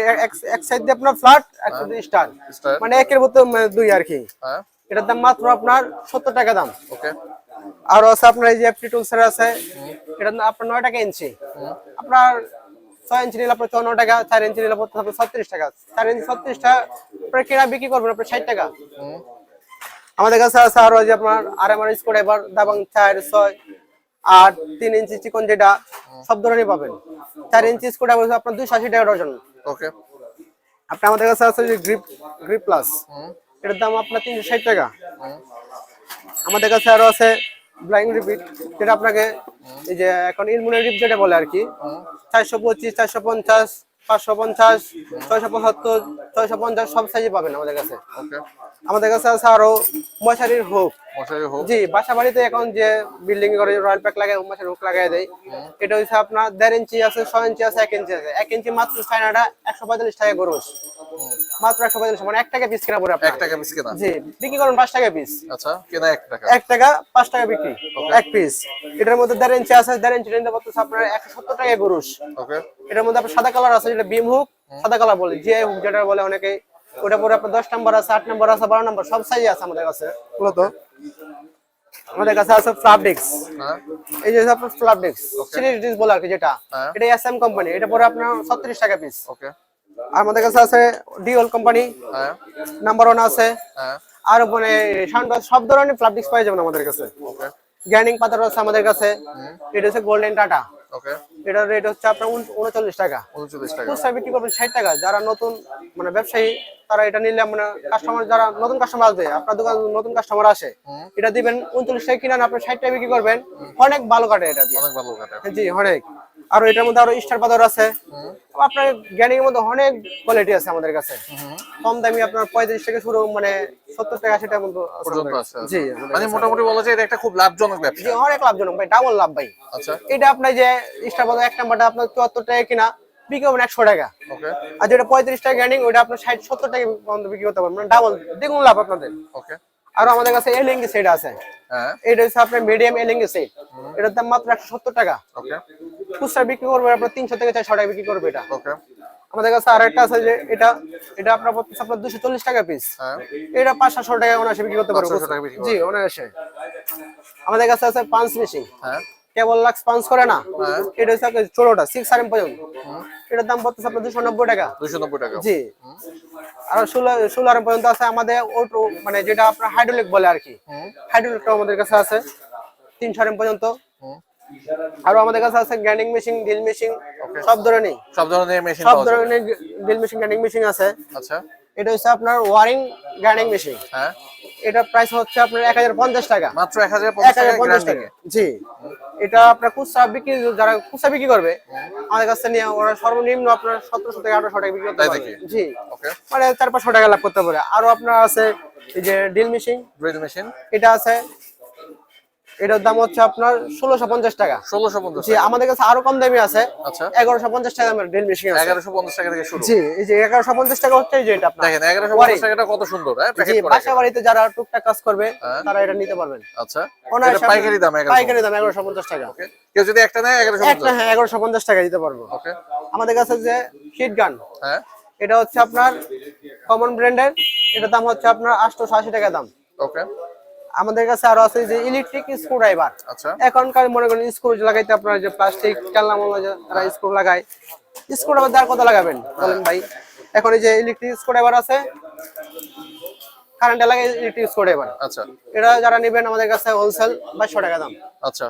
এক সাইড দিয়ে আপনার ফ্ল্যাট, এক সাইড দিয়ে স্টার, Star। মানে একের মতো দুই আর কি। হ্যাঁ এটার দাম মাত্র আপনার 70 টাকা দাম। ওকে। আরো আছে আপনার এই যে এফটি টুলসের আছে, এটা আপনার 9 টাকা ইঞ্চি। আপনার 6 ইঞ্চি নিলে আপনার 54 টাকা, 4 ইঞ্চি নিলে আপনার 36 টাকা, 4 ইঞ্চি 36 টাকা, আপনার কেনা বিক্রি করবেন আপনার 60 টাকা। আমাদের কাছে আছে আরো যে আপনার আরএমআর স্ক্রুড্রাইভার, দাবাং 4, 6, 8, 3 ইঞ্চি চিকন, যেটা সব ধরনের পাবেন। 4 ইঞ্চি স্ক্রুড্রাইভার আপনার 280 টাকা ডজন। ওকে। আপনি আমাদের কাছে আছে যে গ্রিপ প্লাস, এটার দাম আপনার 360 টাকা। আমাদের কাছে আরো আছে ব্লাইন্ড রিপিট, যেটা আপনাকে এই যে এখন ইলমুনের রিপ যেটা বলে আর কি, 425, 450, 550, 675, 650 সব সাইজে পাবেন আমাদের কাছে। ওকে। আমাদের কাছে আছে আরো মশারির হুক। মশারি হোক। জি, বাসা বাড়িতে এখন যে বিল্ডিং করে রয়্যাল প্যাক লাগায়, মশারির হুক লাগাই দেয়। এটা হচ্ছে আপনার 1.5 ইঞ্চি আছে, 6 ইঞ্চি আছে, 1 ইঞ্চি আছে। 1 ইঞ্চি মাত্র চায়নাটা 145 টাকা গরুস, মাত্র 145, মানে 1 টাকা পিস কেনা পড়ে আপনার। 1 টাকা পিস কেনা? জি, বিক্রি করেন 5 টাকা পিস। আচ্ছা, কেনা 1 টাকা। 1 টাকা 5 টাকা বিক্রি, 1 পিস। এটার মধ্যে 1.5 ইঞ্চি আছে, 1.5 ইঞ্চি নিতে পারতেছে আপনার 170 টাকা গরুস। ওকে। এটার মধ্যে আপনার সাদা কালার আছে, যেটা বিম হুক, সাদা কালার বলে, জিআই হুক যেটা বলে অনেকে, ওটা পরে আপনার 10 নাম্বার আছে, 8 নাম্বার আছে, 12 নাম্বার, সব সাইজে আছে আমাদের কাছে মূলত। আমাদের কাছে আছে ফ্ল্যাপ ডিস্ক, হ্যাঁ এই যে আপনার ফ্ল্যাপ ডিস্ক সিরিজ ডিস্ক বলে আর কি, যেটা হ্যাঁ। এটা এসএম কোম্পানি, এটা পরে আপনার 36 টাকা পিস। ওকে। আমাদের কাছে আছে ডিওল কোম্পানি হ্যাঁ নাম্বার 1 আছে, হ্যাঁ আর মানে সাউন্ড সব ধরনের ফ্ল্যাপডিক্স পাওয়া যাবে আমাদের কাছে। ওকে গ্যানিং পাতার আছে আমাদের কাছে, এটা হচ্ছে গোল্ডেন টাটা, ওকে এটার রেট হচ্ছে আপনার 39 টাকা। 39 টাকা। খুচরা বিক্রি করবেন 60 টাকা। যারা নতুন মানে ব্যবসায়ী তারা এটা নিলে মানে কাস্টমার যারা নতুন কাস্টমার আসবে, আপনার দোকান নতুন কাস্টমার আসে, এটা দিবেন 39 টাকা কিনেন, আপনি 60 টাকা বিক্রি করবেন, অনেক ভালো কাটে এটা দিয়ে। অনেক ভালো কাটে। জি অনেক। আর এটার মধ্যে আরো স্টার পাথর আছে, আপনার গ্যানিং এর মধ্যে অনেক কোয়ালিটি আছে আমাদের কাছে। কম দামি আপনার 35 টাকা শুরু, মানে 70 টাকা 80 টাকার মধ্যে আছে পর্যন্ত আমাদের আছে। কাছে। জি আমাদের মানে কাছে মোটামুটি বলা যায় এটা একটা খুব লাভজনক জি ব্যবসা। অনেক লাভজনক ভাই, ডাবল লাভ ভাই। আচ্ছা এটা আপনার যে স্টার পাথর এক নাম্বারটা আপনার 74 টাকা কিনা বিক্রি করবেন 100 টাকা, ওকে আর যেটা 35 টাকা গ্যানিং ওইটা আপনার 60-70 টাকা পর্যন্ত বিক্রি করতে পারবেন, মানে ডাবল দ্বিগুণ লাভ আপনাদের। ওকে আর আমাদের কাছে এলিঙ্গি সেট আছে, হ্যাঁ এটা হচ্ছে আপনার মিডিয়াম এলিঙ্গি সেট, এটার দাম মাত্র 170 টাকা। ওকে খুচরা বিক্রি করবে আপনার 300 থেকে 400 টাকা বিক্রি করবে এটা। ওকে আমাদের কাছে আরেকটা আছে যে এটা এটা আপনার পড়তেছে আপনার 240 টাকা পিস, হ্যাঁ এটা 500-700 টাকা অনায়াসে বিক্রি করতে পারবে। 500 টাকা বিক্রি জি অনায়াসে। আমাদের কাছে আছে পাঞ্চ মেশিন, হ্যাঁ কেবল লাক্স পাঞ্চ করে না, হ্যাঁ। এটা হচ্ছে আপনার 16টা 6 আরএম পর্যন্ত, এটার দাম পড়তেছে আপনার 290 টাকা। 290 টাকা। জি। আর 16 আরএম পর্যন্ত আছে আমাদের অটো, মানে যেটা আপনার হাইড্রোলিক বলে আর কি, হাইড্রোলিকটা আমাদের কাছে আছে 300 আরএম পর্যন্ত। আর আমাদের কাছে আছে গ্রাইন্ডিং মেশিন, ড্রিল মেশিন, সব ধরনের মেশিন সব পাওয়া যাবে। ধরনের ড্রিল মেশিন, গ্রাইন্ডিং মেশিন আছে। আচ্ছা এটা হচ্ছে আপনার ওয়ারিং গ্রাইন্ডিং মেশিন, হ্যাঁ এটা প্রাইস হচ্ছে আপনার 1050 টাকা। মাত্র 1050 টাকা 1050 গ্রাইন্ডিং টাকা। জি। এটা আপনার খুচরা বিক্রি, যারা খুচরা বিক্রি করবে আমাদের কাছে নিয়ে ওরা সর্বনিম্ন আপনার 1700 থেকে 1800 টাকা বিক্রি করতে তাই পারবে। নাকি? জি ওকে মানে 400-500 টাকা লাভ করতে পারে। আরো আপনার আছে এই যে ড্রিল মেশিন, ড্রিল মেশিন এটা আছে, এটার দাম হচ্ছে আপনার 1650 টাকা। 1650 জি। আমাদের কাছে আরো কম দামি আছে, আচ্ছা 1150 টাকা দামের ড্রিল মেশিন আছে। 1150 টাকা থেকে শুরু। জি এই যে 1150 টাকা হচ্ছে এই যে এটা আপনার দেখেন 1150 টাকাটা কত সুন্দর, হ্যাঁ জি। প্যাকেট করা। বাসা বাড়িতে যারা টুকটাক কাজ করবে হ্যাঁ। তারা এটা নিতে পারবেন। আচ্ছা অনায়াসে এটা পাইকারি দাম 1150 পাইকারি দাম 1150 টাকা। ওকে কেউ যদি একটা নেয় একটা 1150 হ্যাঁ 1150 টাকা দিতে পারবো। ওকে আমাদের কাছে যে হিট গান, হ্যাঁ এটা হচ্ছে আপনার কমন ব্র্যান্ডের, এটার দাম হচ্ছে আপনার 880 টাকা দাম। ওকে আমাদের কাছে আরো আছে যে ইলেকট্রিক স্ক্রু ড্রাইভার। আচ্ছা এখনকার মনে করেন স্ক্রু লাগাইতে আপনার যে প্লাস্টিক কেলনা মোলা তারা স্ক্রু লাগায়, স্ক্রু ড্রাইভার দেওয়ার কথা লাগাবেন বলেন ভাই? এখন এই যে ইলেকট্রিক স্ক্রু ড্রাইভার আছে, কারেন্টে লাগে ইলেকট্রিক স্ক্রু ড্রাইভার, আচ্ছা এটা যারা নেবেন আমাদের কাছে হোলসেল 2200 টাকা দাম। আচ্ছা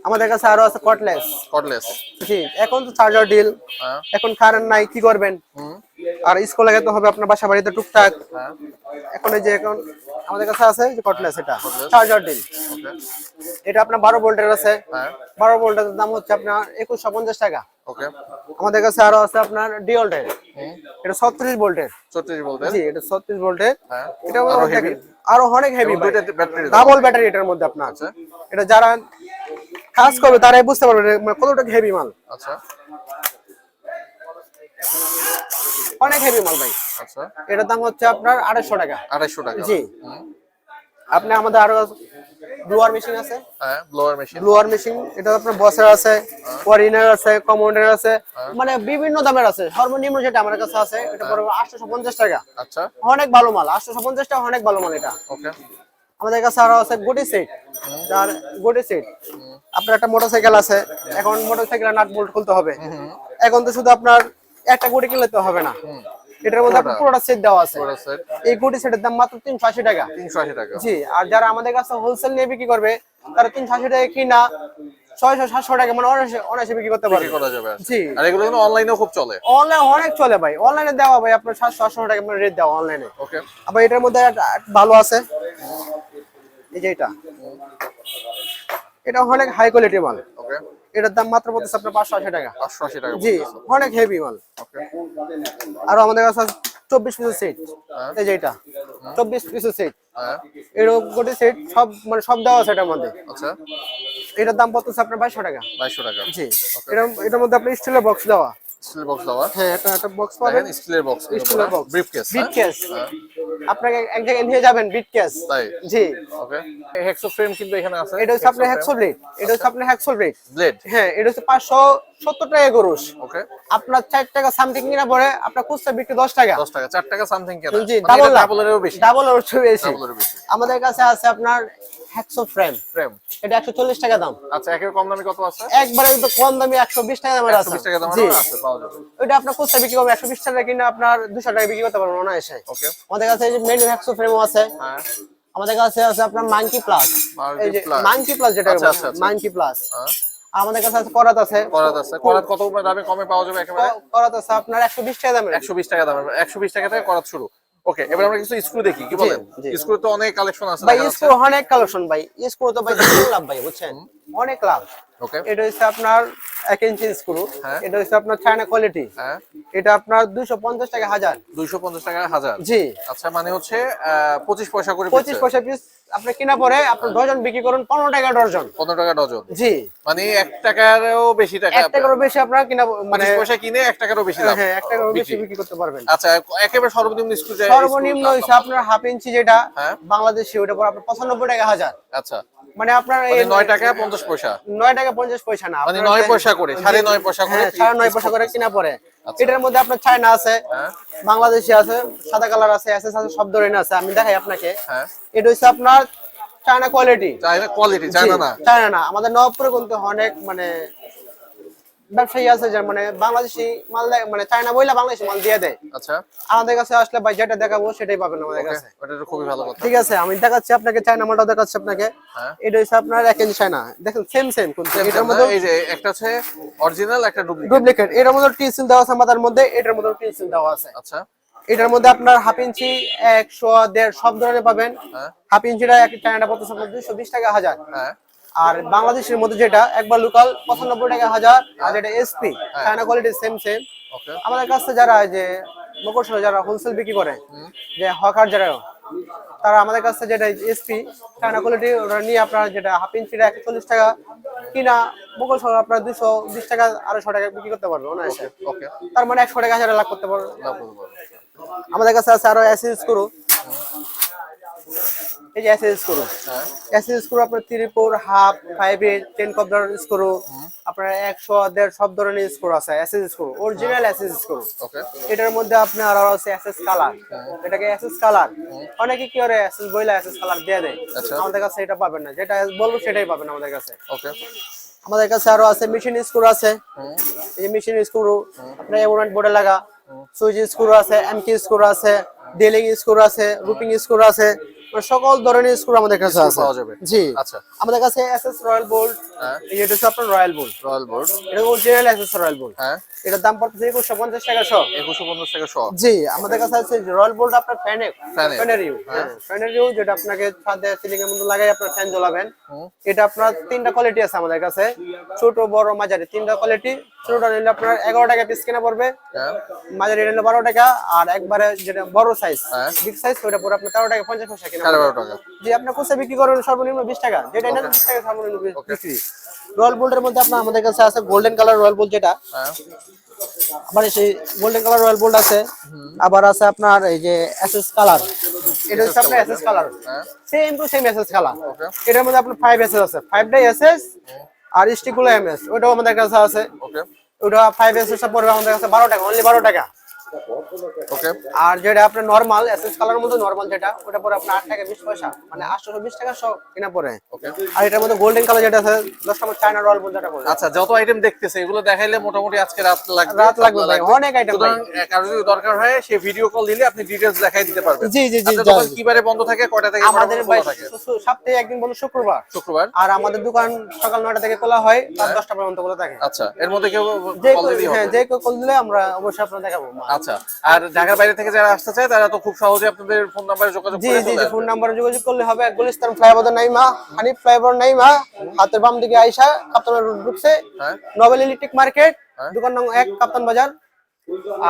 আমাদের কাছে আরো আছে কটলেস। কর্ডলেস জি। এখন তো চার্জার ডিল, হ্যাঁ এখন কারেন্ট নাই, কি করবেন? আর স্কুল লাগাতে হবে আপনার বাসা বাড়িতে টুকটাক। হ্যাঁ এখন এই যে এখন আমাদের কাছে আছে যে কটলেস, এটা চার্জার ডিল, ওকে এটা আপনার 12 ভোল্টের আছে। হ্যাঁ 12 ভোল্টের দাম হচ্ছে আপনার 2150 টাকা। ওকে আমাদের কাছে আরো আছে আপনার ডিওল্টের, এটা 36 ভোল্টের। 34 বলতে জি এটা 36 ভোল্টের। হ্যাঁ এটা আরো heavy? আরো অনেক হেভি, দুইটা ব্যাটারি ডাবল ব্যাটারি এটার মধ্যে আপনার। আচ্ছা এটা যারা কাজ করবে তারাই বুঝতে পারবে মানে কতটা হেভি মাল, আচ্ছা অনেক হেভি মাল ভাই। আচ্ছা এটার দাম হচ্ছে আপনার 250 টাকা। 250 টাকা জি। আপনি আমাদের আরো ব্লোয়ার মেশিন আছে, হ্যাঁ ব্লোয়ার মেশিন ব্লোয়ার মেশিন, এটা আপনার বসের আছে, ওয়ারিনার আছে, কমান্ডার আছে, মানে বিভিন্ন দামের আছে। সর্বনিম্ন যেটা আমার কাছে আছে এটা পড়বে 850 টাকা। আচ্ছা অনেক ভালো মাল, 850 টাকা অনেক ভালো মাল এটা। ওকে আমাদের কাছে আরো আছে গুটি সেট, যার গুটি সেট। আপনার একটা মোটরসাইকেল আছে, এখন মোটরসাইকেলের নাট বোল্ট খুলতে হবে, এখন তো শুধু আপনার একটা গুটি কিনলে তো হবে না, এটার মধ্যে আপনার পুরোটা সেট দেওয়া আছে। পুরো সেট এই গুটি সেটের দাম মাত্র 380 টাকা। 380 টাকা জি। আর যারা আমাদের কাছে হোলসেল নিয়ে বিক্রি করবে তারা 380 টাকা কিনা 600-700 টাকা মানে অনায়াসে বিক্রি করতে পারবে। কি করা যাবে জি। আর এগুলো কিন্তু অনলাইনেও খুব চলে। অনলাইন অনেক চলে ভাই, অনলাইনে দেওয়া ভাই আপনার 700-800 টাকা রেট দেওয়া অনলাইনে। ওকে আবার এটার মধ্যে একটা ভালো আছে, এই যে এটা অনেক হাই কোয়ালিটি মাল, ওকে এটার দাম মাত্র পড়তেছে আপনার 580 টাকা। 580 টাকা জি অনেক হেভি মাল। ওকে আর আমাদের কাছে 24 পিসের সেট, এই যে এটা 24 পিসের সেট, হ্যাঁ এরকম গোটে সেট সব মানে সব দেওয়া আছে এটার মধ্যে। আচ্ছা এটার দাম পড়তেছে আপনার 2200 টাকা। 2200 টাকা জি। এটার মধ্যে আপনার স্টিলের বক্স দেওয়া, স্টিল বক্স দেওয়া। হ্যাঁ একটা বক্স পাবেন, দেখেন স্টিলের বক্স, স্টিলের বক্স, ব্রিফকেস ব্রিফকেস। আপনাকে এক জায়গায় নিয়ে যাবেন ব্রিফকেস। তাই জি। ওকে হেক্সো ফ্রেম কিন্তু এখানে আছে। এটা হচ্ছে আপনার হ্যাকসল রেট, এটা হচ্ছে আপনার হ্যাকসল রেট। ব্লেড হ্যাঁ এটা হচ্ছে 570 টাকা গরুস। ওকে আপনার 4 টাকা সামথিং কিনা পরে আপনার খুচরা বিক্রি 10 টাকা। 10 টাকা 4 টাকা সামথিং কেন জি মানে ডাবল এটা ডাবলেরও বেশি। ডাবলেরও বেশি। ডাবলেরও বেশি আমাদের কাছে আছে আপনার হ্যাকসো ফ্রেম, ফ্রেম। এটা 140 টাকা দাম। আচ্ছা, একের কম দামি কত আছে? একবারে একটু কম দামি 120 টাকা দামের আছে। 120 টাকা দামের জি, আছে, পাওয়া যাবে। ওইটা আপনার কোথায় বিক্রি করবেন 120 টাকা কিনা আপনার 200 টাকা বিক্রি করতে পারবেন না এসে। ওকে। আমাদের কাছে এই যে মেনু হ্যাকসো ফ্রেমও আছে। হ্যাঁ, আমাদের কাছে আছে আপনার মাঙ্কি প্লাস, Monkey এই যে Plus। মাঙ্কি প্লাস যেটা আচ্ছা, আচ্ছা, আচ্ছা। Monkey plus. হ্যাঁ, আমাদের কাছে আছে করাত আছে। করাত আছে। করাত কত দামে কমে পাওয়া যাবে একেবারে? করাত আছে আপনার 120 টাকা দামের। 120 টাকা দামের, 120 টাকা থেকে করাত শুরু। ওকে, এবার আমরা কিছু স্ক্রু দেখি, কি বলেন? জি। স্ক্রু তো অনেক কালেকশন আছে ভাই দেখা যাচ্ছে। স্ক্রু অনেক কালেকশন ভাই, স্ক্রু তো ভাই অনেক লাভ ভাই, বুঝছেন, অনেক লাভ। ওকে। এটা হচ্ছে আপনার 1 ইঞ্চি স্ক্রু, হ্যাঁ। এটা হচ্ছে আপনার চায়না কোয়ালিটি, হ্যাঁ, এটা আপনার 250 টাকা হাজার। 250 টাকা হাজার। জি, আচ্ছা, মানে হচ্ছে 25 পয়সা করে 25 পয়সা পিস আপনি কিনা পরে আপনার ডজন বিক্রি করুন 15 টাকা ডজন। 15 টাকা ডজন। জি, মানে 1 টাকারও বেশি টাকা। 1 টাকারও বেশি আপনার কিনা মানে 25 পয়সা কিনে 1 টাকারও বেশি লাভ। হ্যাঁ 1 টাকারও বেশি বিক্রি। বিক্রি করতে পারবেন। আচ্ছা, একেবারে সর্বনিম্ন স্ক্রু যে সর্বনিম্ন হচ্ছে আপনার হাফ ইঞ্চি যেটা হ্যাঁ। বাংলাদেশি, ওটা পর আপনার 95 টাকা হাজার। আচ্ছা, মানে আপনার এই মানে 9 টাকা 50 পয়সা। 9 টাকা 50 পয়সা না, মানে আপনার 9 হচ্ছে- পয়সা করে, 9.5 পয়সা করে। হ্যাঁ 9.5 পয়সা করে কিনা পরে। আচ্ছা। এটার মধ্যে আপনার চায়না আছে, হ্যাঁ, বাংলাদেশি আছে, সাদা কালার আছে, এসএস আছে, সব ধরনের আছে। আমি দেখাই আপনাকে। হ্যাঁ। এটা হচ্ছে আপনার China quality, China quality, China না। চায়না না। আমাদের নবপুরে কিন্তু অনেক মানে ব্যবসায়ী আছে যার মানে বাংলাদেশি মাল মানে চায়না বইলা বাংলাদেশি মাল দিয়ে দেয়। আচ্ছা, আমাদের কাছে আসলে ভাই যেটা দেখাবো সেটাই পাবেন আমাদের ওকে, কাছে। ওটা তো খুবই ভালো কথা। ঠিক আছে, আমি দেখাচ্ছি আপনাকে চায়না মালটা দেখাচ্ছি আপনাকে। হ্যাঁ। এটা হচ্ছে আপনার 1 ইঞ্চি চায়না, দেখেন সেম কিন্তু এটার না, মধ্যে এই যে একটা হচ্ছে অরিজিনাল, একটা ডুপ্লিকেট। ডুপ্লিকেট। এটার মধ্যে টিসিল দেওয়া আছে আমাদের মধ্যে, এটার মধ্যে টিসিল দেওয়া আছে। আচ্ছা, এটার মধ্যে আপনার হাফ ইঞ্চি 100 150 সব ধরনের পাবেন। হ্যাঁ। হাফ ইঞ্চিটা এক চায়না পড়তেছে আপনার 220 টাকা হাজার। হ্যাঁ, আর বাংলাদেশের মধ্যে যেটা একবার লোকাল 95 টাকা হাজার, আর যেটা এসপি চায়না কোয়ালিটি সেম। ওকে। আমাদের কাছে যারা যে মকরসহ যারা হোলসেল বিক্রি করে, যে হকার যারা, তারা আমাদের কাছে যেটা এসপি চায়না কোয়ালিটি ওটা নিয়ে আপনার যেটা হাফ ইঞ্চিটা 140 টাকা কিনা মকরসহ আপনার 220 টাকা 250 টাকা বিক্রি করতে পারবে অনায়াসে। ওকে, তার মানে 100 টাকা 1000 লাভ করতে পারবে। লাভ করতে পারবো। আমাদের কাছে আছে আরো এসএস স্ক্রু, এই যে এসএস স্ক্রু। হ্যাঁ, এসএস স্ক্রু আপনার 3/4 হাফ 5/8 10 কপ ধরনের স্ক্রু, আপনার 100 150 সব ধরনের স্ক্রু আছে। SS screw original SS screw. Okay. এটার মধ্যে আপনার আরো আছে এসএস কালার, এটাকে এসএস কালার অনেকে কি করে এসএস বইলা এসএস কালার দিয়ে দেয়। আচ্ছা। আমাদের কাছে এটা পাবেন না, যেটা বলবো সেটাই পাবেন আমাদের কাছে। ওকে। আমাদের কাছে আরো আছে মেশিন স্ক্রু আছে, এই যে মেশিন স্ক্রু আপনার এমোনেট বোর্ডে লাগা, সুইচ স্ক্রু আছে, এমকি স্ক্রু আছে, ডেলিং স্ক্রু আছে, রুপিং স্ক্রু আছে, মানে সকল ধরনের স্ক্রু আমাদের কাছে আছে। পাওয়া যাবে। জি, আচ্ছা। আমাদের কাছে এসএস রয়্যাল বোল্ট, হ্যাঁ। এই যেটা হচ্ছে আপনার রয়্যাল বোল্ট, রয়্যাল বোর্ড। এটা অরিজিনাল এসএস রয়্যাল বোল্ট। হ্যাঁ, এটার দাম পড়তেছে 2150 টাকা শ। 2150 টাকা শ। জি, আমাদের কাছে আছে রয়্যাল বোল্ট আপনার Fan-এ। ফ্যানের ইউ, হ্যাঁ ফ্যানের ইউ, যেটা আপনাকে ছাদে সিলিং এর মধ্যে লাগাই আপনার ফ্যান জ্বলাবেন। এটা আপনার 3টা কোয়ালিটি আছে আমাদের কাছে, ছোট বড় মাঝারি 3টা কোয়ালিটি। ছোটটা নিলে আপনার 11 টাকা পিস কিনা পড়বে, হ্যাঁ, মাঝারি নিলে 12 টাকা, আর একবারে যেটা বড় সাইজ হ্যাঁ। বিগ সাইজ ওটা পুরো আপনার 13 টাকা 50 পয়সা কিনা 12.5 পড়বে। টাকা। জি, আপনার কোসে বিক্রি করেন সর্বনিম্ন 20 টাকা, যেটা এনে 20 টাকা সর্বনিম্ন বিক্রি। রয়্যাল বোল্টের মধ্যে আপনার আমাদের কাছে আছে গোল্ডেন কালার রয়্যাল বোল্ট, যেটা হ্যাঁ, আবার সেই গোল্ডেন কালার রয়্যাল বোল্ট আছে। আবার আছে আপনার এই যে এসএস কালার, এটা হচ্ছে আপনার এসএস কালার, হ্যাঁ। Same to same SS colour. Okay. এটার মধ্যে আপনার 5 এসএস আছে, 5টাই এসএস আর স্টিক গুলো এমএস, ওটাও আমাদের কাছে আছে। ওকে। ওটা 5 এসএস পড়বে আমাদের কাছে 12 টাকা, অনলি 12 টাকা। ওকে। আর যেটা আপনার নরমাল এসএস কালার মধ্যে নরমাল যেটা, ওটা পরে আপনার 8 টাকা 20 পয়সা, মানে 820 টাকা সব কিনা পড়ে। ওকে। আর এটার মধ্যে গোল্ডেন কালার যেটা আছে 10 নম্বর চায়না রয়্যাল বোল্ট যেটা বলে, আচ্ছা, যত আইটেম দেখতেছে এগুলো দেখাইলে মোটামুটি আজকে রাত লাগবে। রাত লাগবে ভাই, অনেক আইটেম ভাই। সুতরাং কারো যদি দরকার হয় সে ভিডিও কল দিলে আপনি ডিটেইলস দেখাই দিতে পারবেন। জি, জি, জি, আপনার জি। দোকান কিবারে বন্ধ থাকে, কয়টা থেকে আমাদের কয়টা ভাই পর্যন্ত থাকে? সপ্তাহে একদিন বন্ধ শুক্রবার, শুক্রবার। আর আমাদের দোকান সকাল 9টা থেকে খোলা হয়, রাত 10টা পর্যন্ত খোলা থাকে। আচ্ছা, এর মধ্যে কেউ যে কল দিলেই হ্যাঁ, হবে। যে কেউ কল দিলে আমরা অবশ্যই আপনাদের দেখাবো। আচ্ছা, আর ঢাকার বাইরে থেকে যারা আসতে চায় তারা তো খুব সহজে আপনাদের ফোন নাম্বারে যোগাযোগ জি, করে জি, চলে জি, আসবে। ফোন নাম্বারে যোগাযোগ করলে হবে। গুলিস্তান ফ্লাইওভার নাইমা, হানিফ ফ্লাইওভার নাইমা, হাতের বাম দিকে আইসা কাপ্তান রোড ঢুকছে, হ্যাঁ। নোবেল ইলেকট্রিক মার্কেট, হ্যাঁ। দোকান নং 1 কাপ্তান বাজার।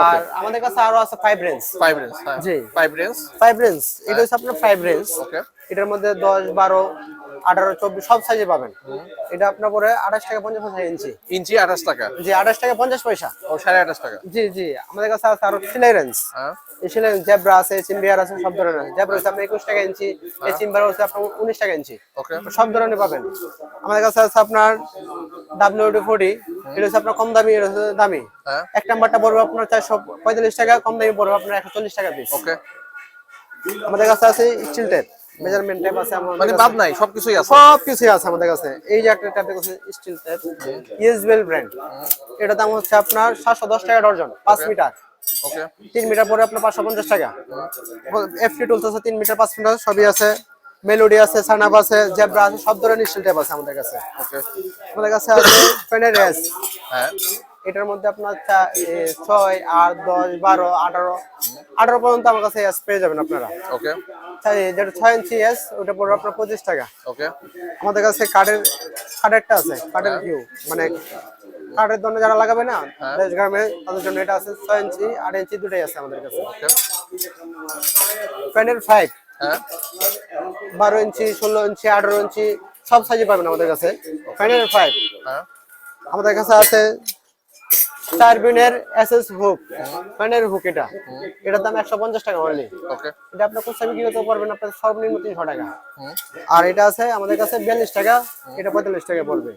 আর আমাদের কাছে আরো আছে 5 রেঞ্জ। 5 রেঞ্জ। হ্যাঁ, জি। 5 রেঞ্জ। 5 রেঞ্জ, এটা হচ্ছে আপনার 5 রেঞ্জ। ওকে। এটার মধ্যে 10 12 18 24 সব সাইজে পাবেন। এটা আপনার পরে 28 টাকা 50 পয়সা ইঞ্চি। ইঞ্চি 28 টাকা। জি, 28 টাকা 50 পয়সা। ও 28.5 টাকা। জি, জি, আমাদের কাছে আছে আরো সিলাই রেঞ্জ। হ্যাঁ, এই সিলাই জেব্রা আছে, চিম্বিয়ার আছে, সব ধরনের। জেব্রা হচ্ছে আপনার 21 টাকা ইঞ্চি, এই চিম্বিয়ার হচ্ছে আপনার 19 টাকা ইঞ্চি। ওকে। সব ধরনের পাবেন। আমাদের কাছে আছে আপনার WD-40, এটা হচ্ছে আপনার কম দামি, এটা হচ্ছে দামি। হ্যাঁ। এক নাম্বারটা পড়বে আপনার 445 টাকা, কম দামি পড়বে আপনার 140 টাকা পিস। ওকে। আমাদের কাছে আছে স্টিল টেপ, মেজারমেন্ট টেপ আছে আমাদের মানে কাছে। বাদ নাই, সবকিছুই আছে। সব কিছুই আছে আমাদের কাছে। এই যে একটা ট্যাপ আছে স্টিল ট্যাপ, ইএসবিএল ব্র্যান্ড, এটা দাম হচ্ছে আপনার 710 টাকা ডজন, 5 মিটার। ওকে 3 মিটার পরে আপনার 550 টাকা। এফটি টুলস আছে 3 মিটার 5 মিটার সবই আছে। মেলোডি আছে, সানাব আছে, জেব্রা আছে, সব ধরনের স্টিল ট্যাপ আছে আমাদের কাছে। ওকে আমাদের কাছে আছে ফেনের রেস, হ্যাঁ এটার মধ্যে আপনার 6, 8, 10, 12, 18 পর্যন্ত আমার কাছে এস পেয়ে যাবেন আপনারা। ওকে যেটা 6 ইঞ্চি এস, ওটা পড়বে আপনার 25 টাকা। ওকে আমাদের কাছে কাঠেরটা আছে, কাঠের ভিউ, মানে কাঠের জন্য যারা লাগাবে না দেশ গ্রামে, তাদের জন্য এটা আছে 6 ইঞ্চি 8 ইঞ্চি দুটাই আছে আমাদের কাছে। ওকে ফ্যানের 5, হ্যাঁ 12 ইঞ্চি, 16 ইঞ্চি, 18 ইঞ্চি সব সাইজে পাবেন আমাদের কাছে। ফ্যানের 5 হ্যাঁ আমাদের কাছে আছে 4 পিনের এসএস হুক, ফ্যানের হুক, এটার দাম 150 টাকা অনলি। ওকে এটা আপনার কোথাও বিক্রি করতে পারবেন আপনার সর্বনিম্ন 300 টাকা। আর এটা আছে আমাদের কাছে 42 টাকা, এটা 45 টাকা পড়বে।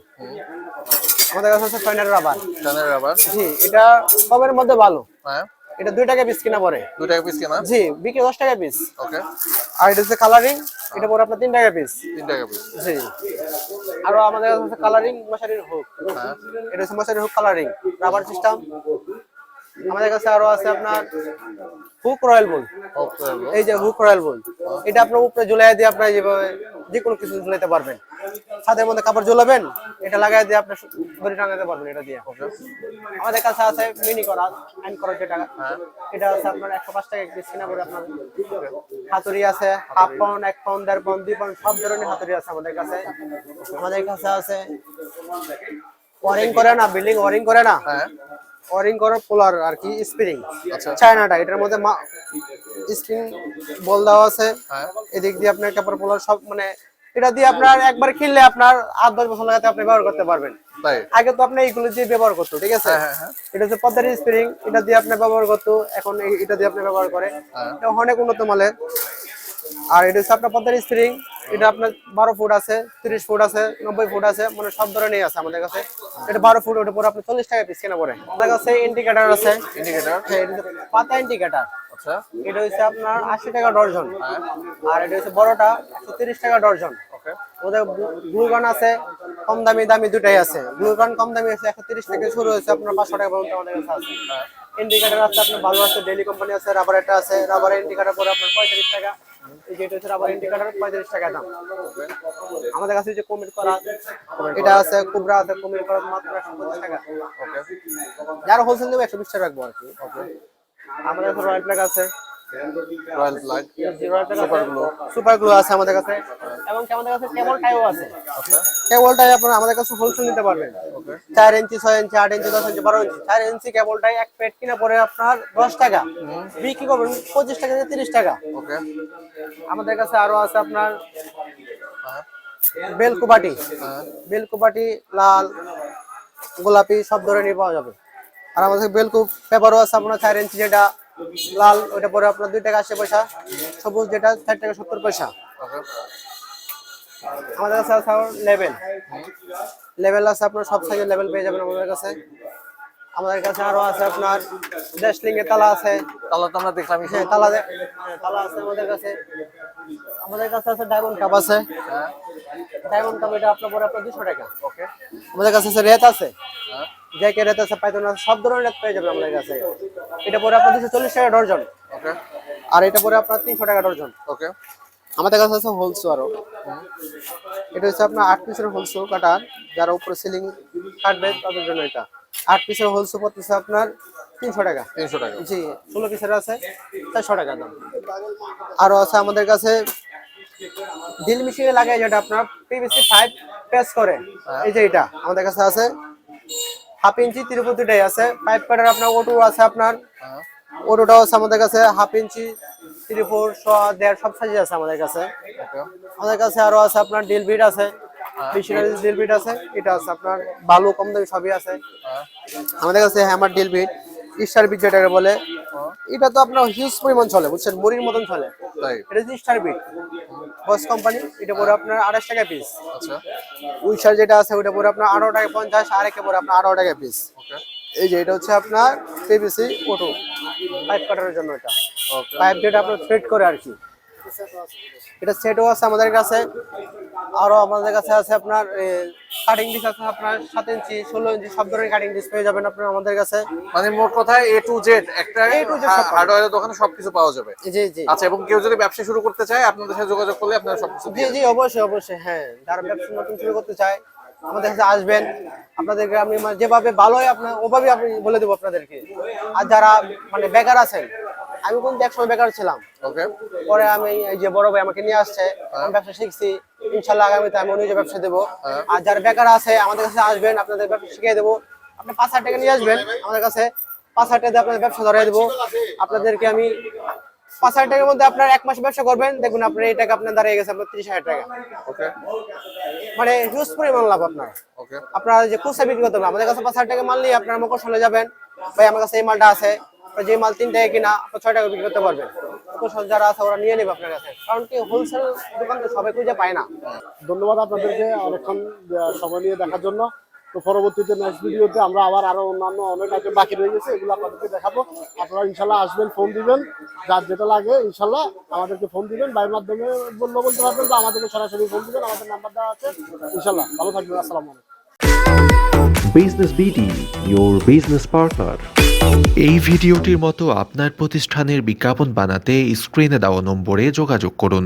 আমাদের কাছে আছে ফ্যানের রাবার, টানের রাবার, জি এটা সবের মধ্যে ভালো। হ্যাঁ এটা 2 টাকা পিস কিনা পড়ে, 2 টাকা পিস কেনা, জি বিক্রি 10 টাকা পিস। ওকে আর এটা হচ্ছে কালারিং, এটা পড়ে আপনার 3 টাকা পিস, 3 টাকা পিস, জি। আরো আমাদের কাছে আছে কালারিং মশারির হুক, হ্যাঁ এটা হচ্ছে মশারির হুক কালারিং রাবার সিস্টেম। আমাদের কাছে আরো আছে আপনার হুক রয়্যাল বুল, ওকে এই যে হুক রয়্যাল বুল, এটা আপনার উপরে ঝুলাই দিয়ে আপনার যেভাবে যে কোনো কিছু ঝুলাইতে পারবেন। ছাদের মধ্যে কাপড় ঝুলাবেন, এটা লাগাই দিয়ে আপনি দড়ি টাঙাতে পারবেন এটা দিয়ে। আমাদের কাছে আছে মিনি করা, হ্যান্ড করা যেটা, এটা আছে আপনার 105 টাকা পিস কিনা পড়ে আপনার। হাতুড়ি আছে half pound, 1 pound, 1.5 pound, 2 pound সব ধরনের হাতুড়ি আছে আমাদের কাছে। আমাদের কাছে আছে ওয়ারিং করে না, বিল্ডিং ওয়ারিং করে না, হ্যাঁ ওয়ারিং করার পোলার আর কি স্প্রিং, আচ্ছা চায়নাটা, এটার মধ্যে স্প্রিং বল দেওয়া আছে। হ্যাঁ এদিক দিয়ে আপনার কাপড় পোলার সব, মানে এটা দিয়ে আপনার একবার কিনলে আপনার 8-10 বছর লাগাতে আপনি ব্যবহার করতে পারবেন। তাই আগে তো আপনি এইগুলো দিয়ে ব্যবহার করতো, ঠিক আছে, হ্যাঁ হ্যাঁ এটা হচ্ছে পদ্মারি স্প্রিং, এটা দিয়ে আপনি ব্যবহার করতো, এখন এটা দিয়ে আপনি ব্যবহার করে, এটা অনেক উন্নত মানের। আর এটা হচ্ছে আপনার পদ্মারি স্প্রিং, এটা আপনার 12 ফুট আছে, 30 ফুট আছে, 90 ফুট আছে, মানে সব ধরনের আছে আমাদের কাছে। এটা 12 ফুট, ওটা পরে আপনি 40 টাকা পিস কেনা পড়ে। আমাদের কাছে ইন্ডিকেটর আছে, ইন্ডিকেটর, হ্যাঁ এটা হচ্ছে পাতা ইন্ডিকেটর, আচ্ছা এটা হচ্ছে আপনার 80 টাকা ডর্জন। আর এটা হচ্ছে বড়টা 130 টাকা ডর্জন। ওকে ওদের গ্লুগান আছে, কম দামি দামি দুটাই আছে। গ্লুগান কম দামি আছে 130 থেকে শুরু হয়েছে আপনার 500 টাকা পর্যন্ত আমাদের কাছে আছে। ইন্ডিকেটর আছে আপনার ভালো আছে, ডেইলি কোম্পানি আছে, রাবার একটা আছে, রাবারের ইন্ডিকেটর পরে আপনার 35 টাকা। এই যেটা হচ্ছে রাবার ইন্ডিকেটর 35 টাকা দাম। আমাদের কাছে যে কমিট করা এটা আছে, কুবরা আছে, কমিট করা মাত্র 150 টাকা। ওকে যারা হোলসেল নেবে 120 টাকা রাখবো আর কি। আমাদের কাছে রয়্যাল প্লাগ আছে, রয়্যাল প্লাগ, সুপার গ্লু আছে আমাদের কাছে, এবং কি আমাদের কাছে কেবল টাইও আছে। আচ্ছা কেবল টাই আপনারা আমাদের কাছে হোলসেল নিতে পারবেন। 4 ইঞ্চি, 6 ইঞ্চি, 8 ইঞ্চি, 10 ইঞ্চি, 12 ইঞ্চি। 4 ইঞ্চি কেবল টাই এক প্যাকেট কিনা পড়ে আপনার 10 টাকা, বিক্রি করবেন 25 টাকা থেকে 30 টাকা। ওকে আমাদের কাছে আরো আছে আপনার বেলকুবাটি, বেলকুবাটি লাল, গোলাপি সব ধরনের পাওয়া যাবে। আর আমাদের বেলকু পেপারও আছে আপনার 4 ইঞ্চি, যেটা লাল ওটা পরে আপনার 2 টাকা 80 পয়সা, সবুজ যেটা 4 টাকা 70 পয়সা। ওকে আমাদের কাছে আছে লেভেল, লেভেল আছে আপনার সব সাইজের লেভেল পেয়ে যাবেন আমাদের কাছে। আমাদের কাছে আরো আছে আপনার ড্যাশলিং এর তালা আছে, তাহলে তো আমরা দেখলাম হ্যাঁ তালা আছে আমাদের কাছে। আমাদের কাছে আছে ডায়মন্ড কাপ আছে, ডায়মন্ড কাপ এটা আপনার পরে আপনার 200 টাকা। ওকে আমাদের কাছে আছে রেত আছে, জ্যাকে রেত আছে, পাইথন আছে, সব ধরনের রেত পেয়ে যাবেন আমাদের কাছে। এটা পরে আপনার 240 টাকা ডর্জন, ওকে আর এটা পরে আপনার 300 টাকা ডর্জন। ওকে আমাদের কাছে আছে হোলসু আরো, এটা হচ্ছে আপনার 8 পিসের হোলসু কাটার, যারা উপরে সিলিং কাটবে তাদের জন্য। এটা 8 পিসের হোলসু পড়তেছে আপনার 300 টাকা, 300 টাকা, জি। 16 পিসের আছে 400 টাকা দাম। আরো আছে আমাদের কাছে ড্রিল মেশিনে লাগায়, যেটা আপনার পিভিসি 5 প্রেস করে, এই যে এটা আমাদের কাছে আছে। হাফ ইঞ্চি 3 ফুট দুটাই আছে। পাইপ কাটার আপনার ওটু আছে, আপনার ওটুটাও আছে আমাদের কাছে। হাফ ইঞ্চি 3 ফুট 1.5 সব সাইজ আছে আমাদের কাছে। আমাদের কাছে আরো আছে আপনার ড্রিল বিট আছে, মেশিনারি ড্রিল বিট আছে, এটা আছে আপনার ভালো কম দামি সবই আছে। আমাদের কাছে hammer drill bit, star bit যেটাকে বলে, এটা তো আপনার হিউজ পরিমাণ চলে, বুঝছেন, মুড়ির মতন চলে। তাই এটা হচ্ছে স্টার বিট, বস কোম্পানি, এটা পরে আপনার 28 টাকা পিস। আচ্ছা উইশার যেটা আছে ওটা পরে আপনার 18 টাকা 50, আর একে পরে আপনার 18 টাকা পিস। ওকে এই যে এটা হচ্ছে আপনার পিভিসি ওটু পাইপ কাটার জন্য, এটা পাইপ যেটা আপনার থ্রেড করে আর কি। এটা সেটও আছে আমাদের কাছে। আরো আমাদের কাছে আছে আপনার কাটিং ডিস আছে আপনার 7 ইঞ্চি 16 ইঞ্চি সব ধরনের কাটিং ডিস পেয়ে যাবেন আপনার আমাদের কাছে। মানে মোট কথা A to Z একটা A to Z সব পাবেন। হার্ডওয়্যারের দোকানে সবকিছু পাওয়া যাবে। জি জি আচ্ছা, এবং কেউ যদি ব্যবসা শুরু করতে চায় আপনাদের সাথে যোগাযোগ করলে আপনারা সবকিছু জি দিয়ে জি অবশ্যই অবশ্যই, হ্যাঁ যারা ব্যবসা নতুন শুরু করতে চায় আমাদের কাছে আসবেন, আপনাদেরকে আমি মানে যেভাবে ভালো হয় আপনার ওভাবে আমি বলে দেবো আপনাদেরকে। আর যারা মানে বেকার আছেন, আমি কিন্তু একসময় বেকার ছিলাম, ওকে। পরে আমি এই যে বড় ভাই আমাকে নিয়ে আসছে, আমি ব্যবসা শিখছি, ইনশাল্লাহ আগামীতে আমি নিজে ব্যবসা দেবো। আর যারা বেকার আছে আমাদের কাছে আসবেন, আপনাদের ব্যবসা শিখিয়ে দেবো। আপনি 5,000 টাকা নিয়ে আসবেন আমাদের কাছে, 5,000 টাকা দিয়ে আপনাদের ব্যবসা ধরিয়ে দেবো। আপনাদেরকে আমি 5,000 টাকার মধ্যে আপনার 1 মাস ব্যবসা করবেন, দেখুন আপনার এই টাকা আপনার দাঁড়িয়ে গেছে আপনার 30,000 টাকা, ওকে মানে হিউজ পরিমাণ লাভ আপনার। ওকে আপনারা যে খুচরা বিক্রি করতে হবে আমাদের কাছে 5,000 টাকা মাল নিয়ে আপনার মকরশলে যাবেন, ভাই আমার কাছে এই মালটা আছে, আপনার যে মাল 3 টাকা কিনা আপনার 6 টাকা বিক্রি করতে পারবেন। মকরশল যারা আছে ওরা নিয়ে নেবে আপনার কাছে, কারণ কি হোলসেল দোকান তো সবাই খুঁজে পায় না। ধন্যবাদ আপনাদেরকে অনেকক্ষণ সময় নিয়ে দেখার জন্য। তো পরবর্তীতে নেক্সট ভিডিওতে আমরা আরো অন্যান্য অনেক আইটেম বাকি রয়ে গেছে, এগুলো আপনাদেরকে দেখাবো। আপনারা ইনশাল্লাহ আসবেন, ফোন দিবেন, যার যেটা লাগে ইনশাল্লাহ আমাদেরকে ফোন দিবেন, বাইরের মাধ্যমে বলতে পারবেন বা আমাদেরকে সরাসরি ফোন দিবেন, আমাদের নাম্বার দেওয়া আছে। ইনশাল্লাহ ভালো থাকবেন, আসসালামু আলাইকুম। Business BD, your business partner. এই ভিডিওটির মতো আপনার প্রতিষ্ঠানের বিজ্ঞাপন বানাতে স্ক্রিনে দেওয়া নম্বরে যোগাযোগ করুন।